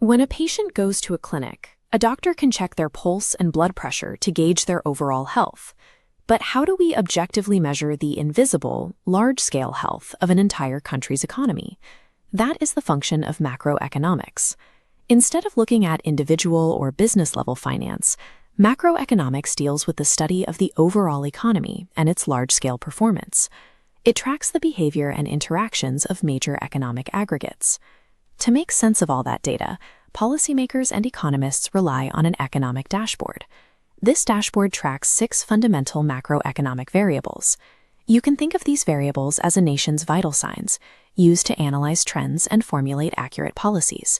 When a patient goes to a clinic, a doctor can check their pulse and blood pressure to gauge their overall health. But how do we objectively measure the invisible, large-scale health of an entire country's economy? That is the function of macroeconomics. Instead of looking at individual or business-level finance, macroeconomics deals with the study of the overall economy and its large-scale performance. It tracks the behavior and interactions of major economic aggregates. To make sense of all that data, policymakers and economists rely on an economic dashboard. This dashboard tracks 6 fundamental macroeconomic variables. You can think of these variables as a nation's vital signs, used to analyze trends and formulate accurate policies.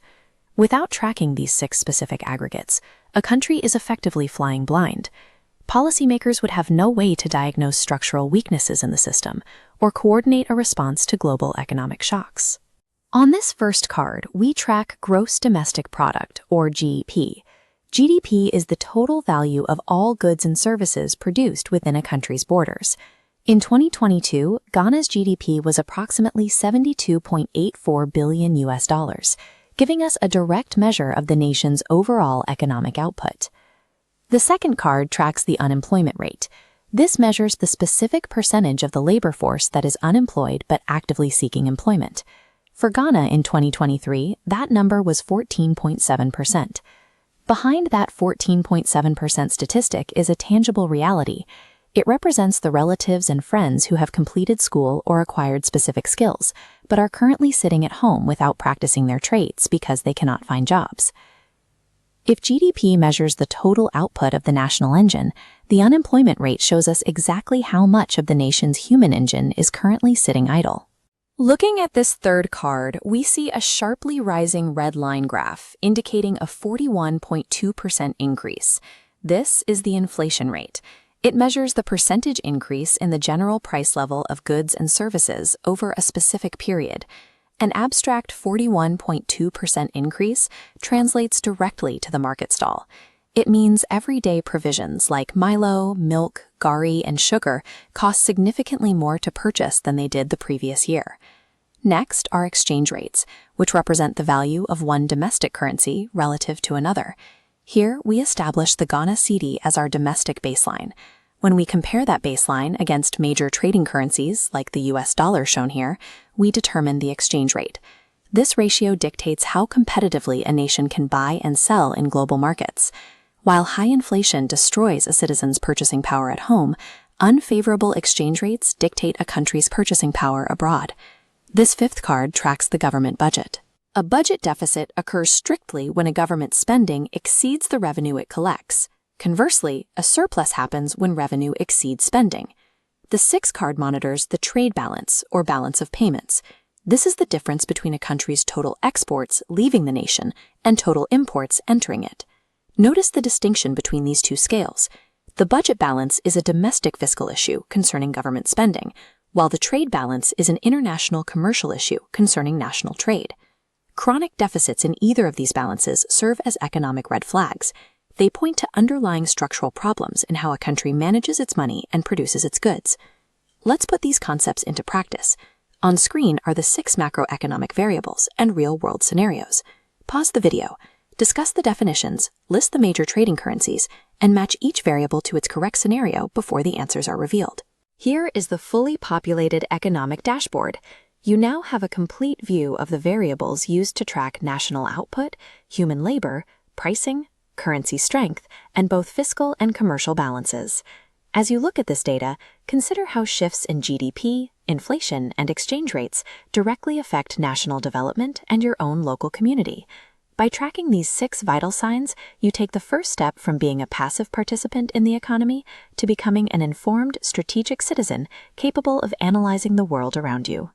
Without tracking these 6 specific aggregates, a country is effectively flying blind. Policymakers would have no way to diagnose structural weaknesses in the system or coordinate a response to global economic shocks. On this first card, we track Gross Domestic Product, or GDP. GDP is the total value of all goods and services produced within a country's borders. In 2022, Ghana's GDP was approximately $72.84 billion, giving us a direct measure of the nation's overall economic output. The second card tracks the unemployment rate. This measures the specific percentage of the labor force that is unemployed but actively seeking employment. For Ghana in 2023, that number was 14.7%. Behind that 14.7% statistic is a tangible reality. It represents the relatives and friends who have completed school or acquired specific skills, but are currently sitting at home without practicing their trades because they cannot find jobs. If GDP measures the total output of the national engine, the unemployment rate shows us exactly how much of the nation's human engine is currently sitting idle. Looking at this third card, we see a sharply rising red line graph indicating a 41.2% increase. This is the inflation rate. It measures the percentage increase in the general price level of goods and services over a specific period. An abstract 41.2% increase translates directly to the market stall. It means everyday provisions like Milo, milk, gari, and sugar cost significantly more to purchase than they did the previous year. Next are exchange rates, which represent the value of one domestic currency relative to another. Here, we establish the Ghana cedi as our domestic baseline. When we compare that baseline against major trading currencies, like the US dollar shown here, we determine the exchange rate. This ratio dictates how competitively a nation can buy and sell in global markets. While high inflation destroys a citizen's purchasing power at home, unfavorable exchange rates dictate a country's purchasing power abroad. This fifth card tracks the government budget. A budget deficit occurs strictly when a government spending exceeds the revenue it collects. Conversely, a surplus happens when revenue exceeds spending. The sixth card monitors the trade balance, or balance of payments. This is the difference between a country's total exports leaving the nation and total imports entering it. Notice the distinction between these two scales. The budget balance is a domestic fiscal issue concerning government spending, while the trade balance is an international commercial issue concerning national trade. Chronic deficits in either of these balances serve as economic red flags. They point to underlying structural problems in how a country manages its money and produces its goods. Let's put these concepts into practice. On screen are the 6 macroeconomic variables and real-world scenarios. Pause the video. Discuss the definitions, list the major trading currencies, and match each variable to its correct scenario before the answers are revealed. Here is the fully populated economic dashboard. You now have a complete view of the variables used to track national output, human labor, pricing, currency strength, and both fiscal and commercial balances. As you look at this data, consider how shifts in GDP, inflation, and exchange rates directly affect national development and your own local community. By tracking these 6 vital signs, you take the first step from being a passive participant in the economy to becoming an informed, strategic citizen capable of analyzing the world around you.